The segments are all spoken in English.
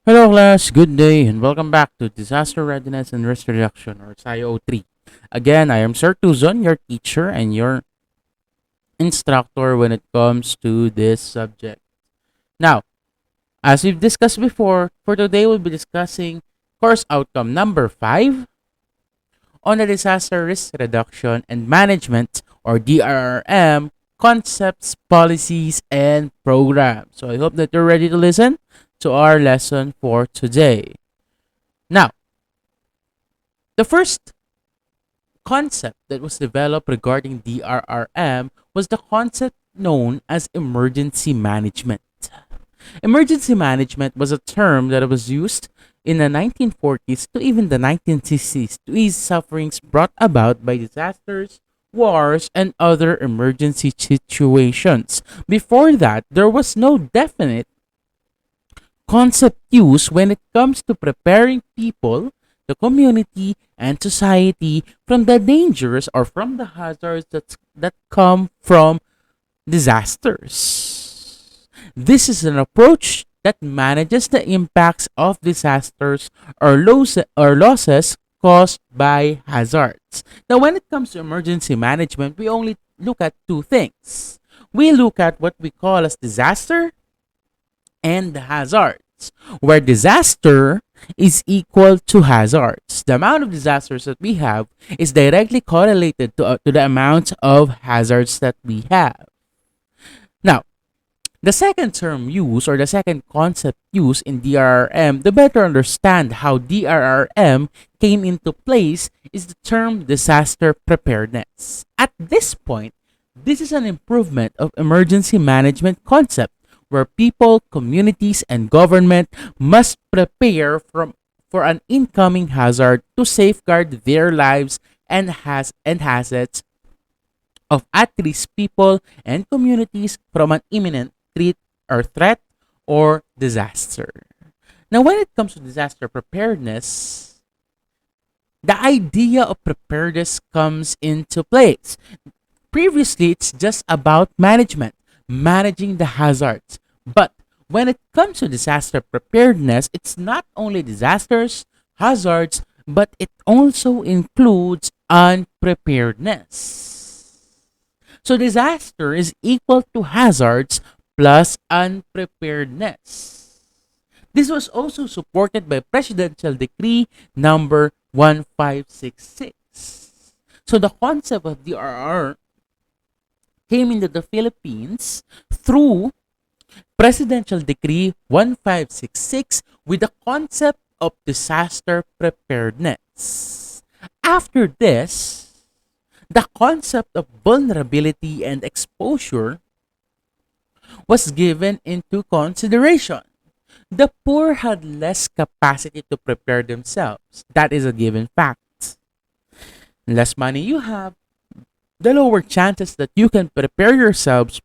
Hello class, good day and welcome back to Disaster Readiness and Risk Reduction or CO3. Again, I am Sir Tuzon, your teacher and your instructor when it comes to this subject. Now, as we've discussed before, for today we'll be discussing course outcome number 5 on the Disaster Risk Reduction and Management or DRRM concepts, policies, and programs. So I hope that you're ready to listen to our lesson for today. Now, the first concept that was developed regarding DRRM was the concept known as emergency management. Emergency management was a term that was used in the 1940s to even the 1960s to ease sufferings brought about by disasters, wars, and other emergency situations. Before that, there was no definite concept used when it comes to preparing people, the community, and society from the dangers or from the hazards that come from disasters. This is an approach that manages the impacts of disasters or losses caused by hazards. Now, when it comes to emergency management, we only look at two things. We look at what we call as disaster and hazards, where disaster is equal to hazards. The amount of disasters that we have is directly correlated to the amount of hazards that we have. Now, the second term used or the second concept used in DRRM to better understand how DRRM came into place is the term disaster preparedness. At this point, this is an improvement of emergency management concept where people, communities, and government must prepare for an incoming hazard to safeguard their lives and assets of at-risk people and communities from an imminent threat or disaster. Now, when it comes to disaster preparedness, the idea of preparedness comes into place. Previously, it's just about management, managing the hazards. But when it comes to disaster preparedness, it's not only disasters, hazards, but it also includes unpreparedness. So disaster is equal to hazards plus unpreparedness. This was also supported by Presidential Decree number 1566. So the concept of DRR came into the Philippines through Presidential Decree 1566 with the concept of disaster preparedness. After this, the concept of vulnerability and exposure was given into consideration. The poor had less capacity to prepare themselves. That is a given fact. Less money you have, the lower chances that you can prepare yourselves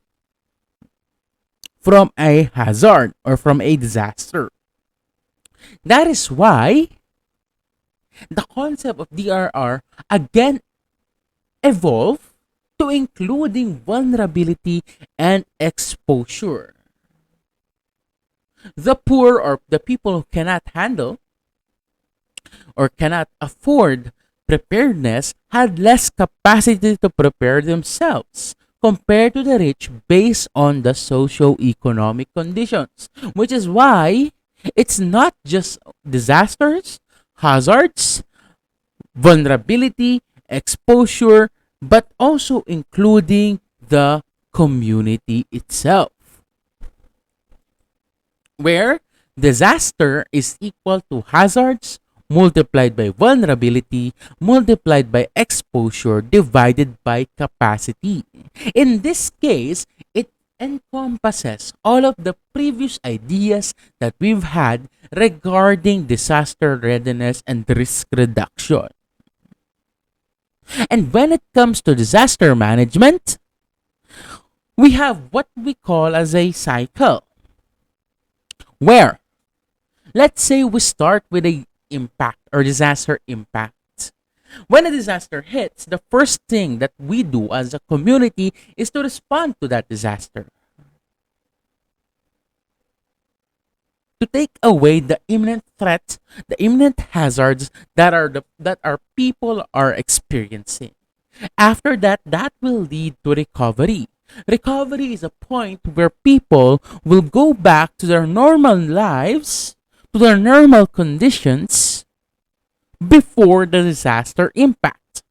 from a hazard or from a disaster. That is why the concept of DRR again evolved to including vulnerability and exposure. The poor or the people who cannot handle or cannot afford preparedness had less capacity to prepare themselves compared to the rich based on the socio-economic conditions, which is why it's not just disasters, hazards, vulnerability, exposure, but also including the community itself, where disaster is equal to hazards multiplied by vulnerability multiplied by exposure divided by capacity. In this case, it encompasses all of the previous ideas that we've had regarding disaster readiness and risk reduction. And when it comes to disaster management, we have what we call as a cycle, where let's say we start with a impact or disaster impact. When a disaster hits, the first thing that we do as a community is to respond to that disaster. to take away the imminent threats, the imminent hazards that our people are experiencing. After that, that will lead to recovery. Recovery is a point where people will go back to their normal lives, to their normal conditions before the disaster impact.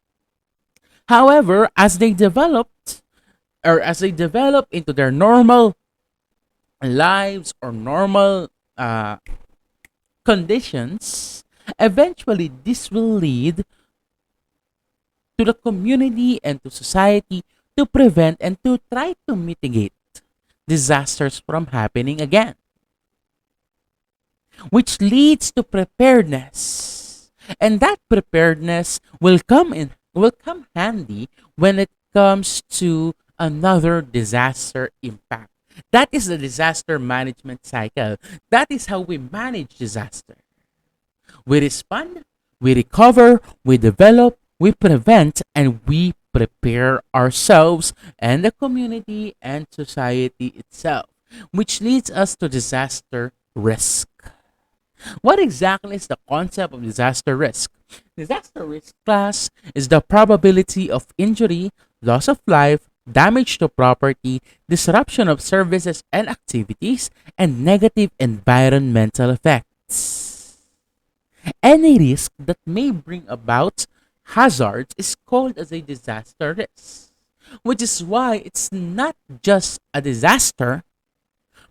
However, as they develop into their normal lives or normal uh, conditions, eventually this will lead to the community and to society to prevent and to try to mitigate disasters from happening again, which leads to preparedness. And that preparedness will come handy when it comes to another disaster impact. That is the disaster management cycle. That is how we manage disaster. We respond, we recover, we develop, we prevent, and we prepare ourselves and the community and society itself, which leads us to disaster risk. What exactly is the concept of disaster risk? Disaster risk, class, is the probability of injury, loss of life, damage to property, disruption of services and activities, and negative environmental effects. Any risk that may bring about hazards is called as a disaster risk, which is why it's not just a disaster,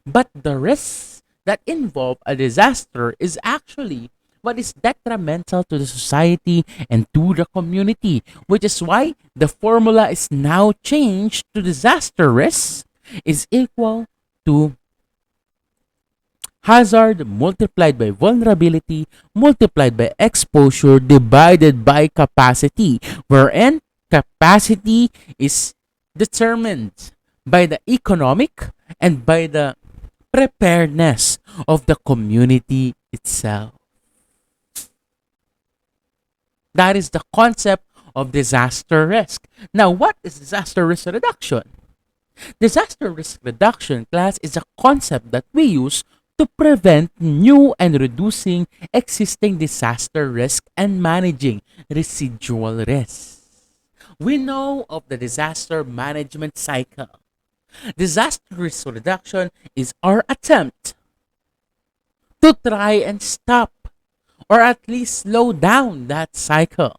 but the risks that involve a disaster is actually what is detrimental to the society and to the community, which is why the formula is now changed to disaster risk is equal to hazard multiplied by vulnerability multiplied by exposure divided by capacity, wherein capacity is determined by the economic and by the preparedness of the community itself. That is the concept of disaster risk. Now, what is disaster risk reduction? Disaster risk reduction, class, is a concept that we use to prevent new and reducing existing disaster risk and managing residual risk. We know of the disaster management cycle. Disaster risk reduction is our attempt to try and stop or at least slow down that cycle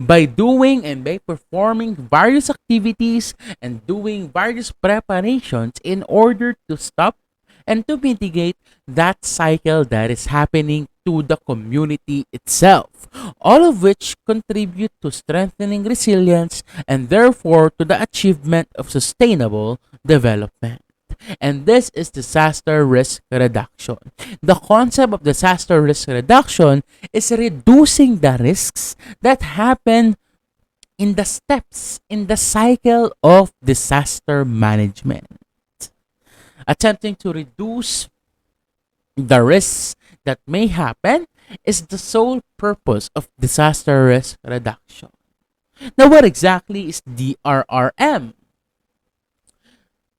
by doing and by performing various activities and doing various preparations in order to stop and to mitigate that cycle that is happening to the community itself, all of which contribute to strengthening resilience and therefore to the achievement of sustainable development. And this is disaster risk reduction. The concept of disaster risk reduction is reducing the risks that happen in the steps in the cycle of disaster management. Attempting to reduce the risks that may happen is the sole purpose of disaster risk reduction. Now, what exactly is DRRM?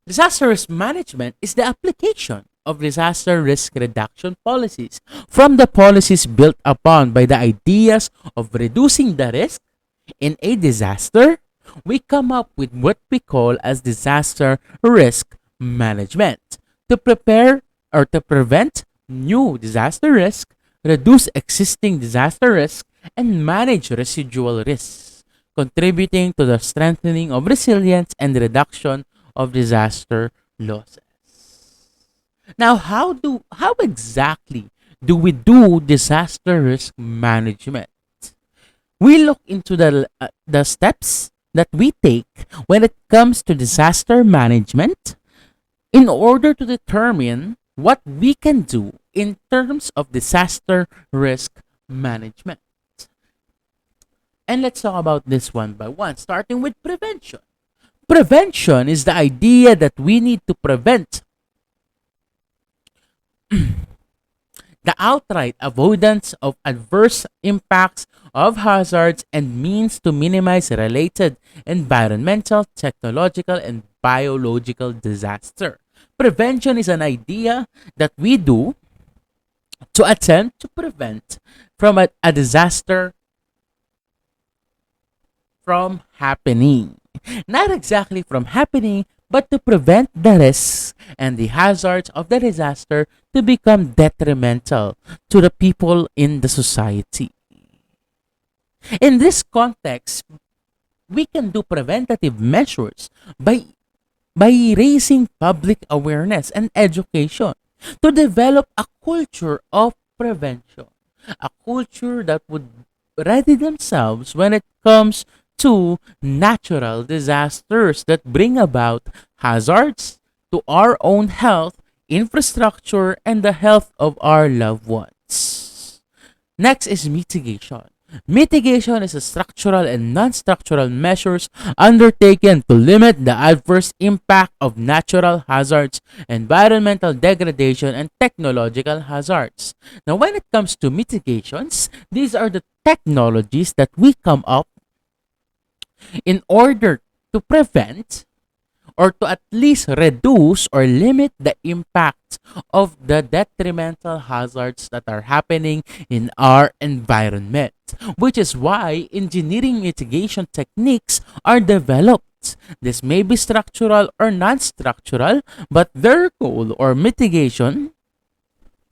Disaster risk management is the application of disaster risk reduction policies from the policies built upon by the ideas of reducing the risk in a disaster. We come up with what we call as disaster risk management to prepare or to prevent new disaster risk, reduce existing disaster risk, and manage residual risks, contributing to the strengthening of resilience and reduction of disaster losses. Now, how exactly do we do disaster risk management? We look into the steps that we take when it comes to disaster management in order to determine what we can do in terms of disaster risk management. And let's talk about this one by one, starting with prevention. Prevention is the idea that we need to prevent the outright avoidance of adverse impacts of hazards and means to minimize related environmental, technological, and biological disaster. Prevention is an idea that we do to attempt to prevent from a disaster from happening. Not exactly from happening, but to prevent the risks and the hazards of the disaster to become detrimental to the people in the society. In this context, we can do preventative measures by raising public awareness and education to develop a culture of prevention, a culture that would ready themselves when it comes to natural disasters that bring about hazards to our own health, infrastructure, and the health of our loved ones. Next is mitigation. Mitigation is a structural and non-structural measures undertaken to limit the adverse impact of natural hazards, environmental degradation, and technological hazards. Now, when it comes to mitigations, these are the technologies that we come up in order to prevent or to at least reduce or limit the impact of the detrimental hazards that are happening in our environment, which is why engineering mitigation techniques are developed. This may be structural or non-structural, but their goal or mitigation,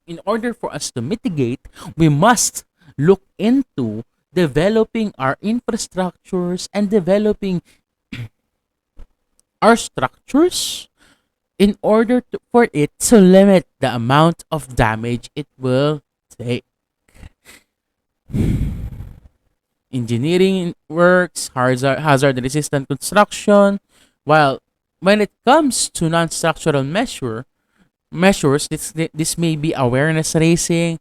in order for us to mitigate, we must look into developing our infrastructures and developing our structures in order for it to limit the amount of damage it will take. Engineering works, hazard resistant construction, while when it comes to non-structural measures, this may be awareness raising,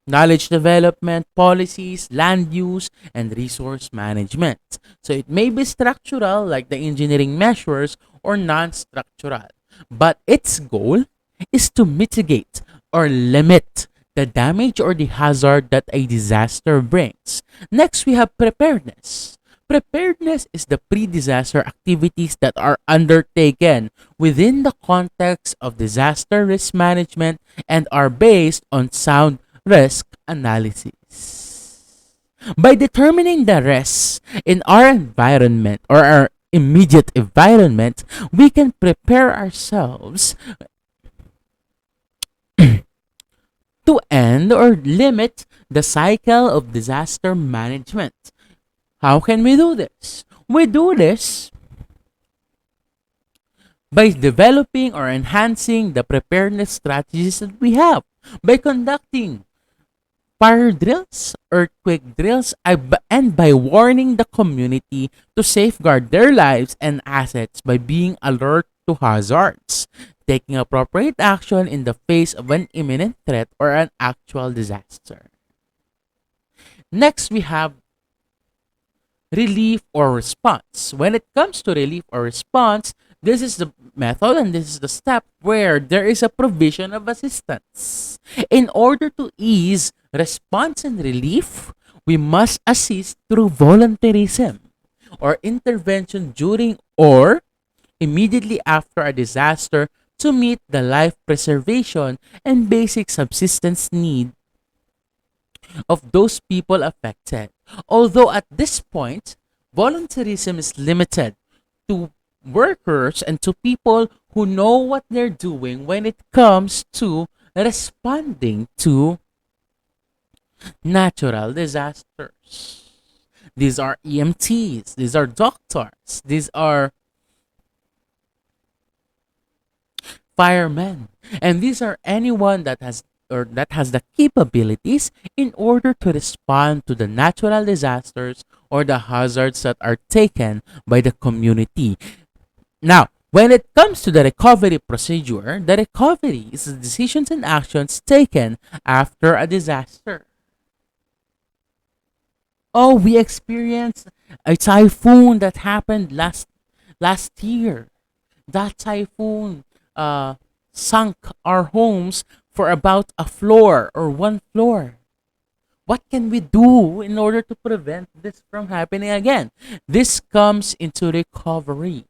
knowledge development, policies, land use, and resource management. So it may be structural, like the engineering measures, or non-structural. But its goal is to mitigate or limit the damage or the hazard that a disaster brings. Next, we have preparedness. Preparedness is the pre-disaster activities that are undertaken within the context of disaster risk management and are based on sound risk analysis. By determining the risks in our environment or our immediate environment, we can prepare ourselves to end or limit the cycle of disaster management. How can we do this? We do this by developing or enhancing the preparedness strategies that we have, by conducting fire drills, earthquake drills, and by warning the community to safeguard their lives and assets by being alert to hazards, taking appropriate action in the face of an imminent threat or an actual disaster. Next, we have relief or response. When it comes to relief or response, this is the method and this is the step where there is a provision of assistance. In order to ease response and relief, we must assist through volunteerism or intervention during or immediately after a disaster to meet the life preservation and basic subsistence need of those people affected. Although at this point, volunteerism is limited to workers and to people who know what they're doing when it comes to responding to natural disasters. These are EMTs, these are doctors, these are firemen, and these are anyone that has the capabilities in order to respond to the natural disasters or the hazards that are taken by the community. Now, when it comes to the recovery procedure, the recovery is the decisions and actions taken after a disaster. Oh, we experienced a typhoon that happened last year. That typhoon sunk our homes for about a floor or one floor. What can we do in order to prevent this from happening again? This comes into recovery.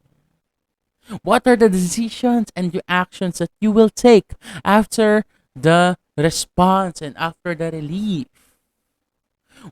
What are the decisions and your actions that you will take after the response and after the relief,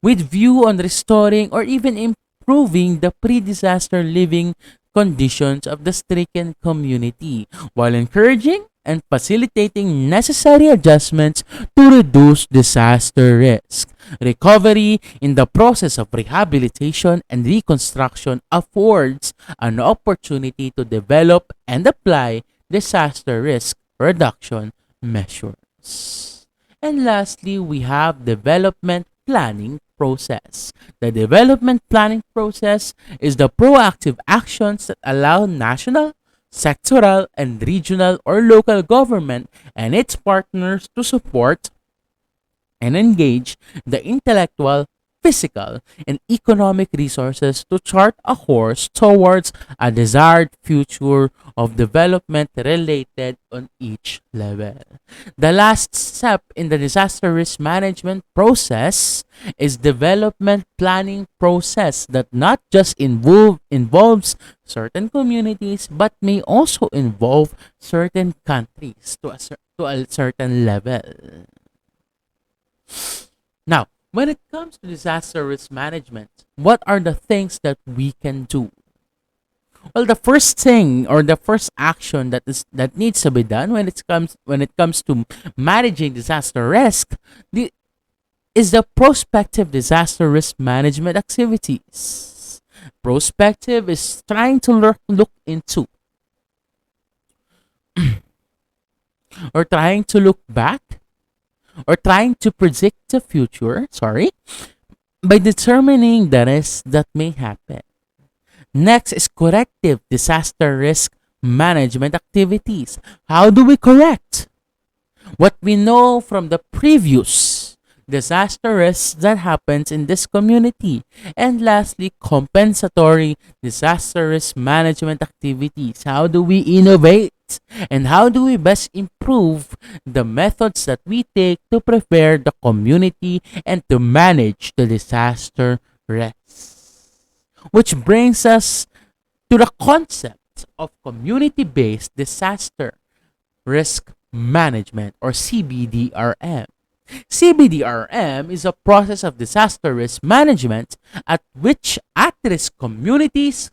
with view on restoring or even improving the pre-disaster living conditions of the stricken community, while encouraging and facilitating necessary adjustments to reduce disaster risk. Recovery in the process of rehabilitation and reconstruction affords an opportunity to develop and apply disaster risk reduction measures. And lastly, we have development planning process. The development planning process is the proactive actions that allow national, sectoral, and regional or local government and its partners to support and engage the intellectual, physical, and economic resources to chart a course towards a desired future of development related on each level. The last step in the disaster risk management process is development planning process that not just involves certain communities but may also involve certain countries to a certain level. Now, when it comes to disaster risk management, what are the things that we can do? Well, the first thing or the first action that needs to be done when it comes to managing disaster risk is the prospective disaster risk management activities. Prospective is trying to look into or trying to look back or trying to predict the future, by determining the risks that may happen. Next is corrective disaster risk management activities. How do we correct what we know from the previous disaster risks that happens in this community? And lastly, compensatory disaster risk management activities. How do we innovate? And how do we best improve the methods that we take to prepare the community and to manage the disaster risks? Which brings us to the concept of community-based disaster risk management, or CBDRM. CBDRM is a process of disaster risk management at which at-risk communities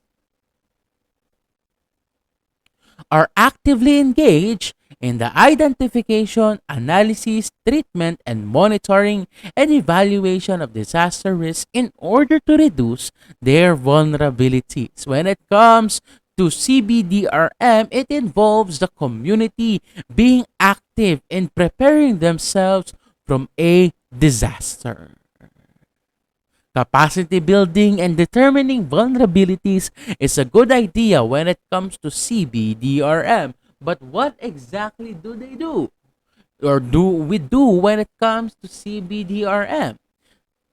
are actively engaged in the identification, analysis, treatment, and monitoring and evaluation of disaster risk in order to reduce their vulnerabilities. When it comes to CBDRM, it involves the community being active in preparing themselves from a disaster. Capacity building and determining vulnerabilities is a good idea when it comes to CBDRM. But what exactly do they do? Or do we do when it comes to CBDRM?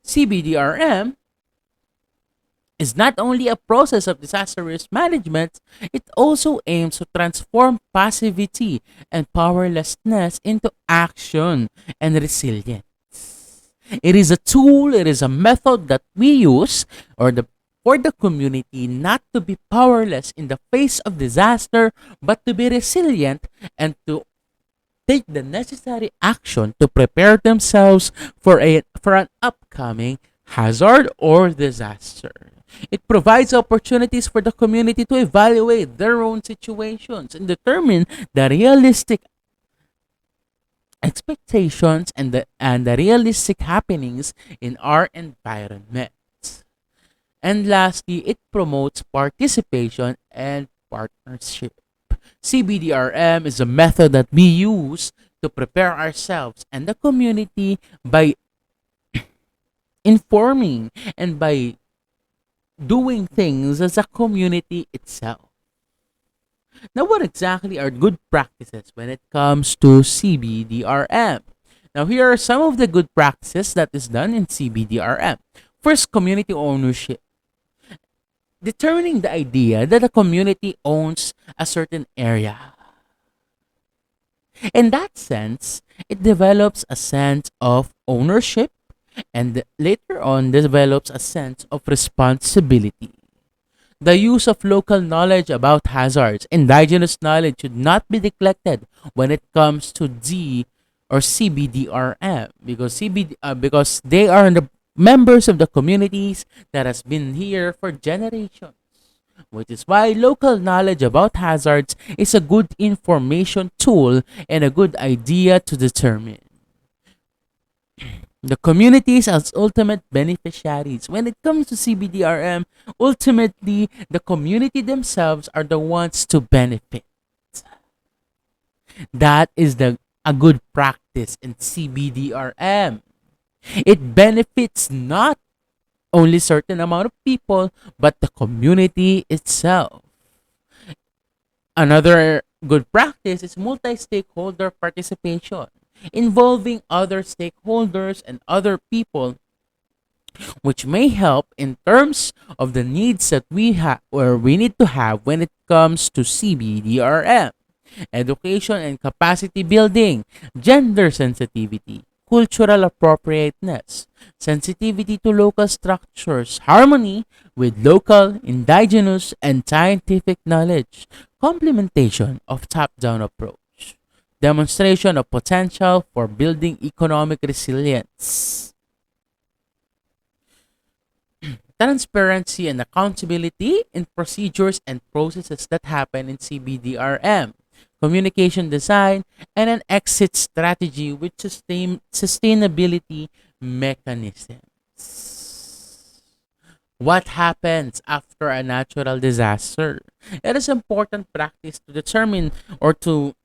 CBDRM is not only a process of disaster risk management, it also aims to transform passivity and powerlessness into action and resilience. It is a tool, it is a method that we use for the community not to be powerless in the face of disaster, but to be resilient and to take the necessary action to prepare themselves for an upcoming hazard or disaster. It provides opportunities for the community to evaluate their own situations and determine the realistic expectations and the realistic happenings in our environment. And lastly, it promotes participation and partnership. CBDRM is a method that we use to prepare ourselves and the community by informing and by doing things as a community itself. Now, what exactly are good practices when it comes to CBDRM? Now, here are some of the good practices that is done in CBDRM. First, community ownership. Determining the idea that a community owns a certain area. In that sense, it develops a sense of ownership and later on develops a sense of responsibility. The use of local knowledge about hazards, indigenous knowledge should not be neglected when it comes to D or CBDRM because they are the members of the communities that has been here for generations. Which is why local knowledge about hazards is a good information tool and a good idea to determine the communities as ultimate beneficiaries. When it comes to CBDRM, ultimately, the community themselves are the ones to benefit. That is a good practice in CBDRM. It benefits not only certain amount of people, but the community itself. Another good practice is multi-stakeholder participation, involving other stakeholders and other people, which may help in terms of the needs that we have or we need to have when it comes to CBDRM, education and capacity building, gender sensitivity, cultural appropriateness, sensitivity to local structures, harmony with local, indigenous, and scientific knowledge, complementation of top-down approach, demonstration of potential for building economic resilience, transparency and accountability in procedures and processes that happen in CBDRM, communication design, and an exit strategy with sustainability mechanisms. What happens after a natural disaster? It is important practice to determine or to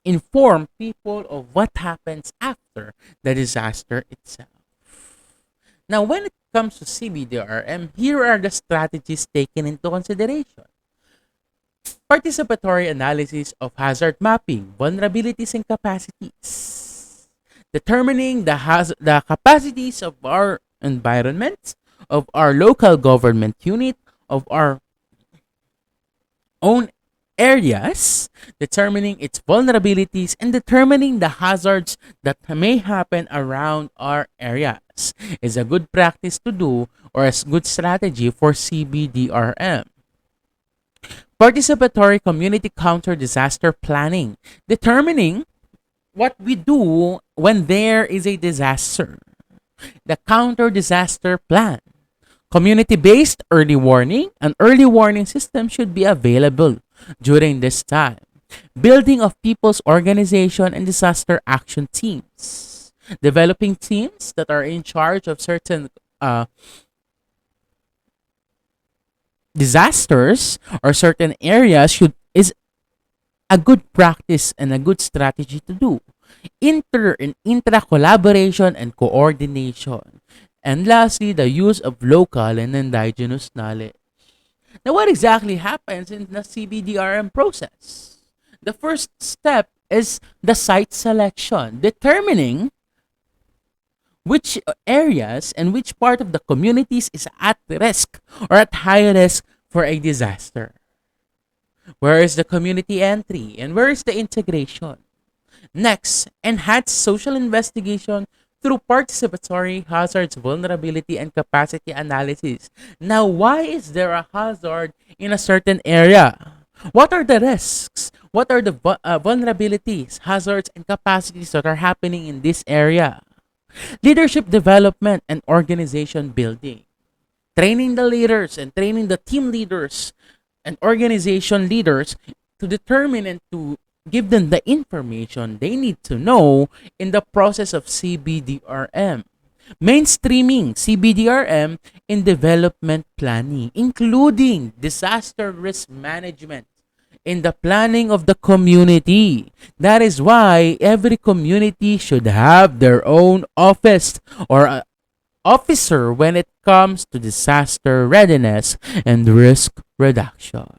inform people of what happens after the disaster itself. Now, when it comes to CBDRM, here are the strategies taken into consideration. Participatory analysis of hazard mapping, vulnerabilities and capacities. Determining the capacities of our environment, of our local government unit, of our own areas, determining its vulnerabilities, and determining the hazards that may happen around our areas is a good practice to do or a good strategy for CBDRM. Participatory community counter disaster planning, determining what we do when there is a disaster. The counter disaster plan. Community-based early warning. An early warning system should be available during this time. Building of people's organization and disaster action teams. Developing teams that are in charge of certain disasters or certain areas is a good practice and a good strategy to do. Inter and intra collaboration and coordination. And lastly, the use of local and indigenous knowledge. Now, what exactly happens in the CBDRM process? The first step is the site selection, determining which areas and which part of the communities is at risk or at high risk for a disaster. Where is the community entry and where is the integration? Next, enhance social investigation through participatory hazards, vulnerability, and capacity analysis. Now, why is there a hazard in a certain area? What are the risks? What are the vulnerabilities, hazards, and capacities that are happening in this area? Leadership development and organization building. Training the leaders and training the team leaders and organization leaders to determine and to give them the information they need to know in the process of CBDRM. Mainstreaming CBDRM in development planning, including disaster risk management in the planning of the community. That is why every community should have their own office or officer when it comes to disaster readiness and risk reduction.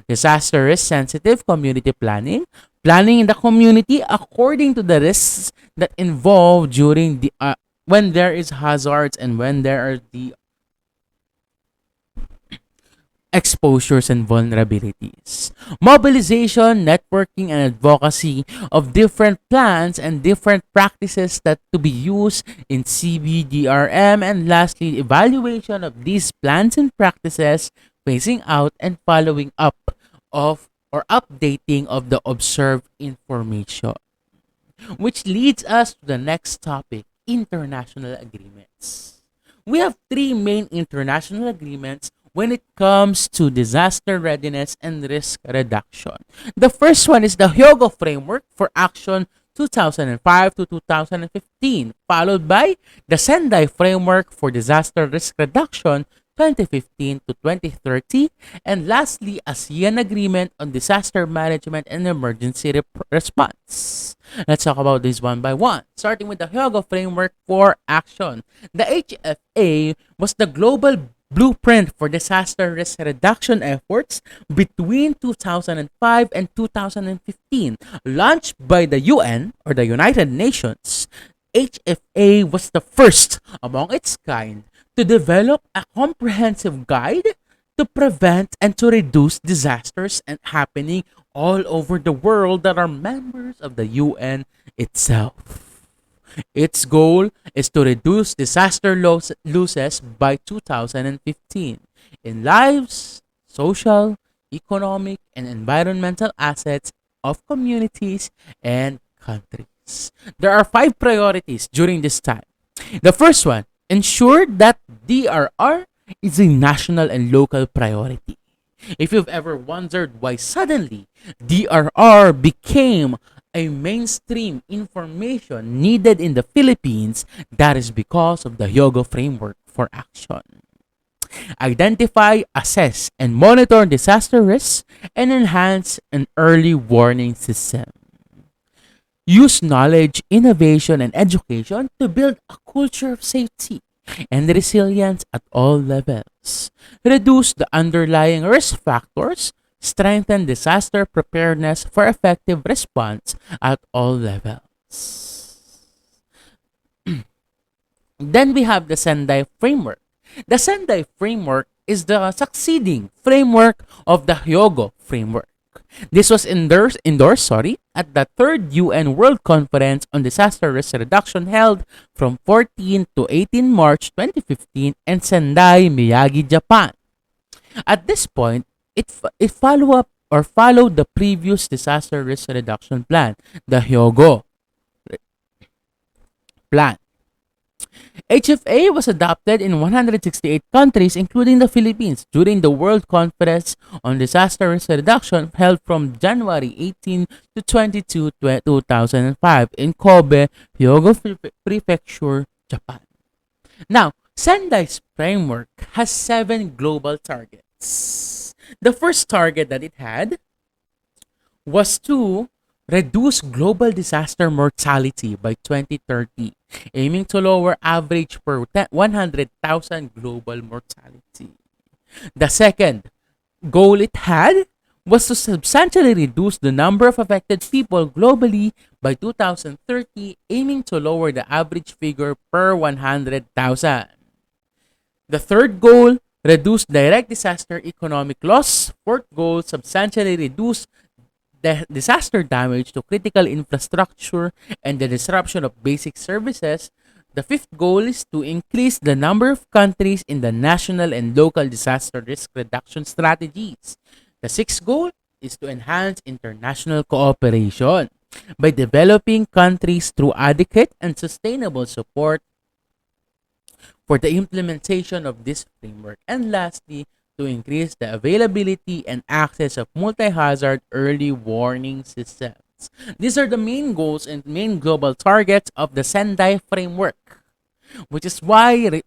Disaster risk sensitive community planning, planning in the community according to the risks that involve during the when there is hazards and when there are the exposures and vulnerabilities. Mobilization, networking, and advocacy of different plans and different practices that to be used in CBDRM. And lastly, evaluation of these plans and practices phasing out, and following up of or updating of the observed information. Which leads us to the next topic, international agreements. We have three main international agreements when it comes to disaster readiness and risk reduction. The first one is the Hyogo Framework for Action 2005 to 2015, followed by the Sendai Framework for Disaster Risk Reduction 2015 to 2030, and lastly, ASEAN Agreement on Disaster Management and Emergency Response. Let's talk about this one by one, starting with the Hyogo Framework for Action. The HFA was the global blueprint for disaster risk reduction efforts between 2005 and 2015, launched by the UN or the United Nations. HFA was the first among its kind to develop a comprehensive guide to prevent and to reduce disasters and happening all over the world that are members of the UN itself. Its goal is to reduce disaster losses by 2015 in lives, social, economic, and environmental assets of communities and countries. There are 5 priorities during this time. The first one, ensure that DRR is a national and local priority. If you've ever wondered why suddenly DRR became a mainstream information needed in the Philippines, that is because of the Hyogo Framework for Action. Identify, assess, and monitor disaster risks and enhance an early warning system. Use knowledge, innovation, and education to build a culture of safety and resilience at all levels. Reduce the underlying risk factors, strengthen disaster preparedness for effective response at all levels. Then we have the Sendai Framework. The Sendai Framework is the succeeding framework of the Hyogo Framework. This was endorsed at the 3rd UN World Conference on Disaster Risk Reduction held from 14 to 18 March 2015 in Sendai, Miyagi, Japan. At this point, it followed the previous disaster risk reduction plan, the Hyogo plan. HFA was adopted in 168 countries, including the Philippines, during the World Conference on Disaster Risk Reduction held from January 18 to 22, 2005 in Kobe, Hyogo Prefecture, Japan. Now, Sendai's framework has 7 global targets. The first target that it had was to reduce global disaster mortality by 2030, aiming to lower average per 100,000 global mortality. The second goal it had was to substantially reduce the number of affected people globally by 2030, aiming to lower the average figure per 100,000. The third goal, reduce direct disaster economic loss. Fourth goal, substantially reduce the disaster damage to critical infrastructure and the disruption of basic services. The fifth goal is to increase the number of countries in the national and local disaster risk reduction strategies. The sixth goal is to enhance international cooperation by developing countries through adequate and sustainable support for the implementation of this framework. And lastly, to increase the availability and access of multi-hazard early warning systems. These are the main goals and main global targets of the Sendai framework, which is why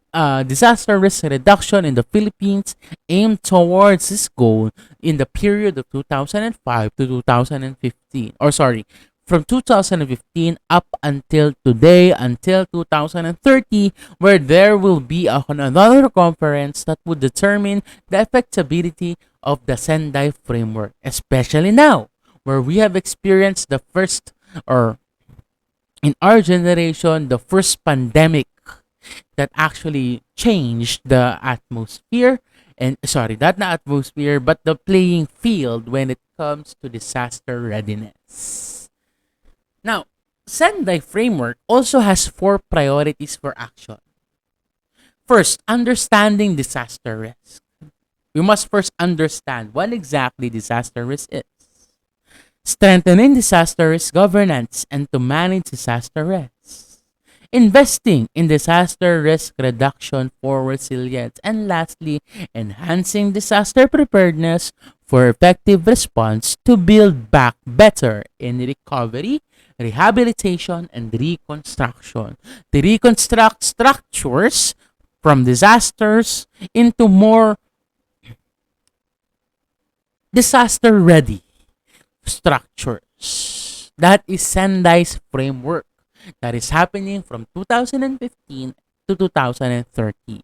disaster risk reduction in the Philippines aimed towards this goal in the period of 2005 to 2015. From 2015 up until today, until 2030, where there will be another conference that would determine the effectability of the Sendai framework, especially now, where we have experienced the first, or in our generation, the first pandemic that actually changed the atmosphere, and not the atmosphere, but the playing field when it comes to disaster readiness. Now, Sendai framework also has 4 priorities for action. First, understanding disaster risk. we must first understand what exactly disaster risk is. Strengthening disaster risk governance and to manage disaster risks. Investing in disaster risk reduction for resilience. And lastly, enhancing disaster preparedness for effective response to build back better in recovery, rehabilitation, and reconstruction. To reconstruct structures from disasters into more disaster ready structures. That is Sendai's framework that is happening from 2015 to 2030.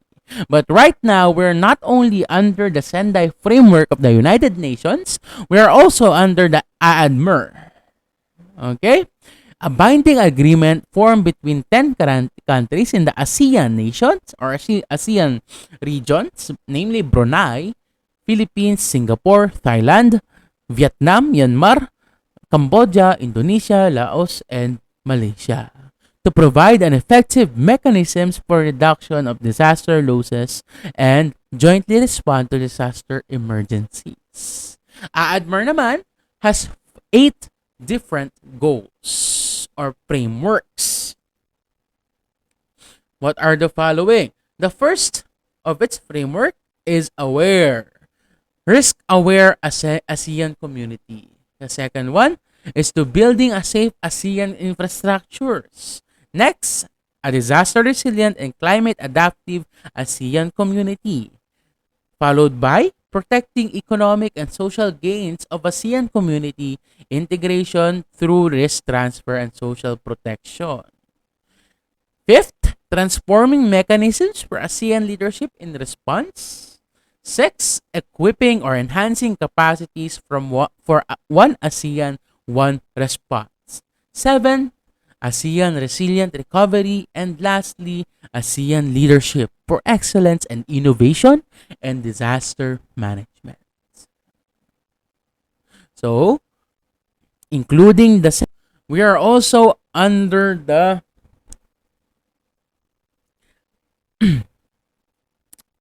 But right now, we're not only under the Sendai framework of the United Nations, we are also under the AADMER. Okay? A binding agreement formed between 10 countries in the ASEAN nations or ASEAN regions, namely Brunei, Philippines, Singapore, Thailand, Vietnam, Myanmar, Cambodia, Indonesia, Laos, and Malaysia to provide an effective mechanisms for reduction of disaster losses and jointly respond to disaster emergencies. AADMER naman has 8 different goals or frameworks. What are the following? The first of its framework is risk-aware ASEAN community. The second one is to building a safe ASEAN infrastructures. Next, a disaster-resilient and climate-adaptive ASEAN community. Followed by protecting economic and social gains of ASEAN community integration through risk transfer and social protection. Fifth, transforming mechanisms for ASEAN leadership in response. 6. Equipping or enhancing capacities for one ASEAN, one response. 7. ASEAN resilient recovery. And lastly, ASEAN leadership for excellence and innovation and disaster management. So, including we are also under the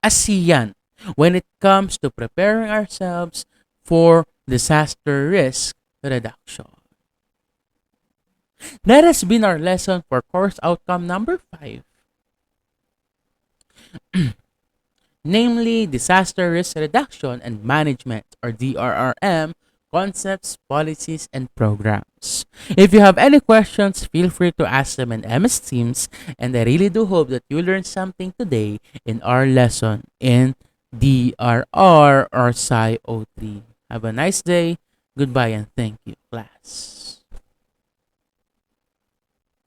ASEAN when it comes to preparing ourselves for disaster risk reduction. That has been our lesson for course outcome number 5. Namely, disaster risk reduction and management or DRRM concepts, policies, and programs. If you have any questions, feel free to ask them in MS Teams, and I really do hope that you learned something today in our lesson in DRR or Sci 03. Have a nice day. Goodbye and thank you, class.